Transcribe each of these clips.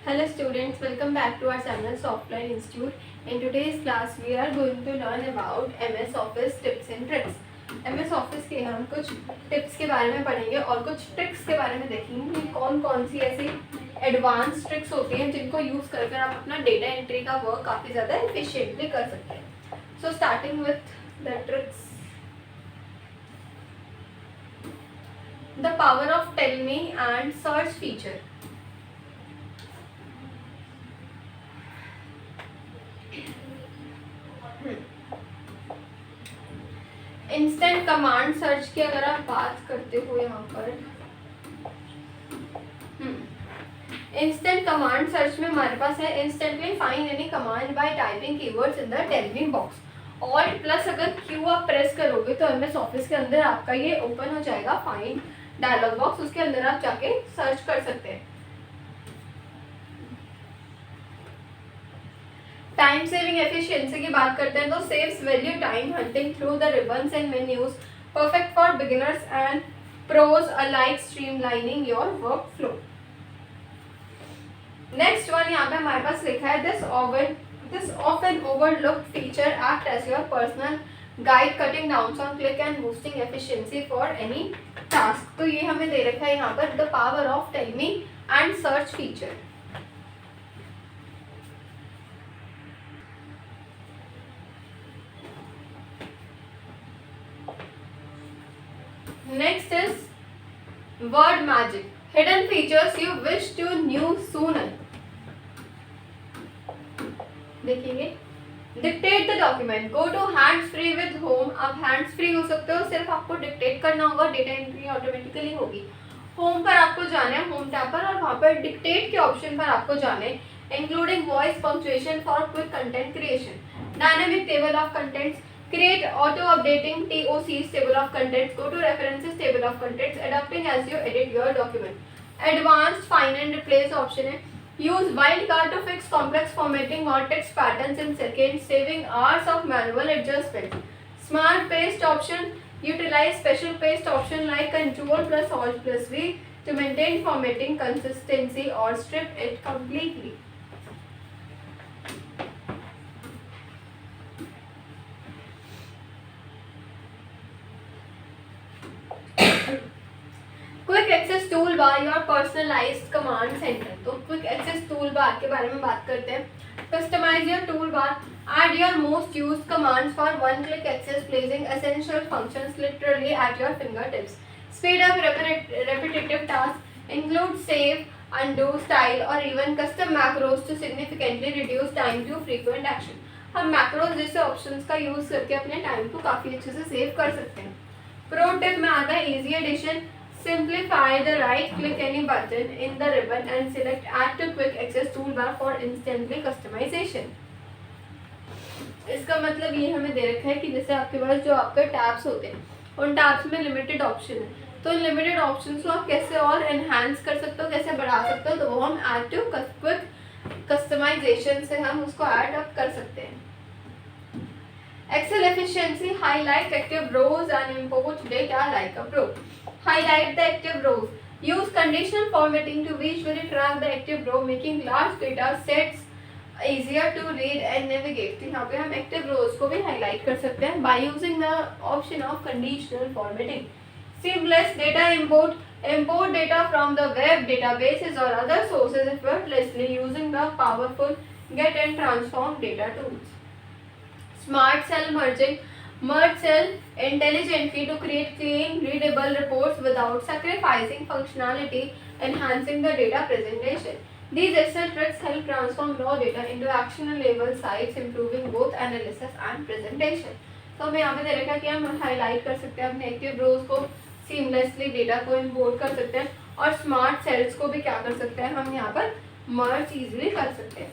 Hello students, welcome back to our channel Softline Institute. In today's class we are going to learn about MS Office tips and tricks. MS Office के हम कुछ tips के बारे में पढ़ेंगे और कुछ ट्रिक्स के बारे में देखेंगे कि कौन कौन सी ऐसी एडवांस ट्रिक्स होती हैं जिनको यूज़ कर आप अपना डेटा एंट्री का वर्क काफ़ी ज़्यादा एफिशिएंटली कर सकते हैं. So starting with the tricks. The power of tell me and search feature. Instant command search की अगर आप बात करते हो यहाँ पर इंस्टेंट कमांड सर्च में हमारे पास है instantly find any command by typing keywords in the tell me box. Alt plus अगर क्यू आप प्रेस करोगे तो एमएस ऑफिस के अंदर आपका ये ओपन हो जाएगा फाइंड डायलॉग बॉक्स. उसके अंदर आप जाके सर्च कर सकते हैं. टाइम सेविंग एफिशिएंसी की बात करते हैं तो saves value time hunting through the ribbons and menus. Perfect for beginners and pros alike streamlining your workflow. Next one यहाँ पे हमारे पास लिखा है this often overlooked feature act as your personal guide cutting down on click and boosting efficiency for any task. तो ये हमें दे रखा है यहाँ पर the power of tell me and search feature. Next is word magic. Hidden features you wish to knew sooner. देखेंगे dictate the document. Go to hands free with home. आप हैंड्स फ्री हो सकते हो, सिर्फ आपको डिक्टेट करना होगा, data entry automatically होगी. होम पर आपको जाना है, होम टैब पर, और वहाँ पर डिक्टेट के ऑप्शन पर आपको जाना है. Including voice punctuation for quick content creation. Dynamic table of contents. Create auto-updating TOCs table of contents. Go to references table of contents. Adapting as you edit your document. Advanced find and replace option है. Use wildcard to fix complex formatting or text patterns in seconds, saving hours of manual adjustment. Smart paste option. Utilize special paste option like Ctrl plus Alt plus V to maintain formatting consistency or strip it completely. Quick access tool bar your personalised command center. तो quick access tool bar के बारे में बात करते हैं. Customise your tool bar. Add your most used commands for one click access, placing essential functions literally at your fingertips. Speed up repetitive tasks. Include save, undo, style or even custom macros to significantly reduce time to frequent action. हम macros जैसे options का use करके अपने time को काफी अच्छे से save कर सकते हैं. प्रो टिप में आता है easy addition. Simplify the right click any button in the ribbon and select add to quick access toolbar for instantly customization. इसका मतलब ये हमें दे रखा है कि जैसे आपके पास जो आपके टैब्स होते हैं उन टैब्स में लिमिटेड ऑप्शन है, तो इन लिमिटेड ऑप्शंस को आप कैसे और एनहांस कर सकते हो, कैसे बढ़ा सकते हो, तो वो हम ऐड टू क्विक कस्टमाइजेशन से हम उसको ऐड अप कर सकते हैं. Excel efficiency. Highlight active rows and import data like a pro. Highlight the active rows. Use conditional formatting to visually track the active row, making large data sets easier to read and navigate. तो यहाँ पे हम active rows को भी highlight कर सकते हैं by using the option of conditional formatting. Seamless data import. Import data from the web databases or other sources effortlessly using the powerful get and transform data tools. Smart cell merging. Merge cell intelligently to create clean, readable reports without sacrificing functionality, enhancing the data presentation. These Excel tricks help transform raw data into actionable sites, improving both analysis and presentation. तो हमें यहाँ पे दे रखा है कि हम highlight कर सकते हैं अपने एक्टिव रोज को, सीमलेसली डेटा को इम्पोर्ट कर सकते हैं, और स्मार्ट सेल्स को भी क्या कर सकते हैं हम यहाँ पर मर्ज इजीली कर सकते हैं.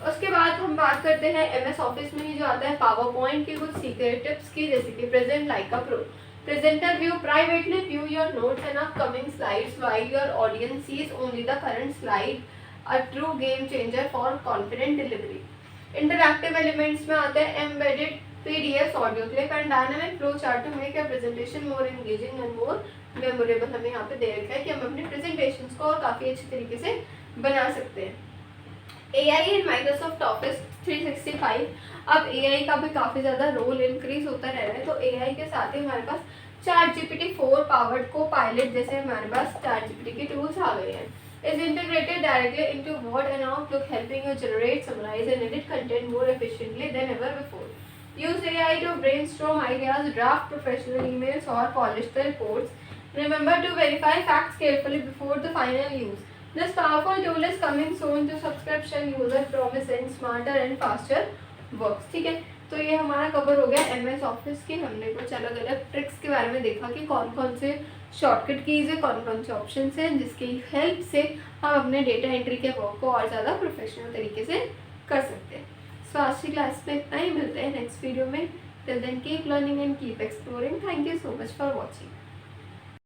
उसके बाद हम बात करते हैं एमएस ऑफिस में ही जो आता है पावर पॉइंट की कुछ सीक्रेट टिप्स की, जैसे कि present like a pro. Presenter view. Privately view your notes and upcoming slides while your audience sees only the current slide. A true game changer for confident delivery. Interactive elements में आता है embedded PDFs, audio clip and dynamic flow chart to make your presentation more engaging and more memorable. हमें यहाँ पे दे रखा है कि हम अपने प्रेजेंटेशंस को और काफ़ी अच्छे तरीके से बना सकते हैं। AI इन माइक्रोसॉफ्ट ऑफिस 365, अब AI का भी काफ़ी ज़्यादा रोल इंक्रीज होता रह रहा है, तो AI के साथ ही हमारे पास ChatGPT 4 पावर्ड को पायलट जैसे हमारे पास ChatGPT के टूल्स आ गए हैं। Is integrated directly into Word and Outlook, helping you generate, summarise and edit content more efficiently than ever before. Use AI to brainstorm ideas, draft professional emails, or polish the reports. Remember to verify facts carefully before the final use. This powerful tool is coming soon to subscription user, promising smarter and faster works. ठीक है, तो ये हमारा cover हो गया MS office की। हमने कुछ अलग अलग ट्रिक्स के बारे में देखा कि कौन कौन से शॉर्टकट कीज़ है, कौन कौन से ऑप्शन हैं जिसकी हेल्प से हम अपने डेटा एंट्री के वर्क को और ज़्यादा प्रोफेशनल तरीके से कर सकते हैं। सो आज की क्लास में इतना ही, मिलते हैं नेक्स्ट वीडियो में। Till then keep learning and keep exploring. Thank you so much for watching.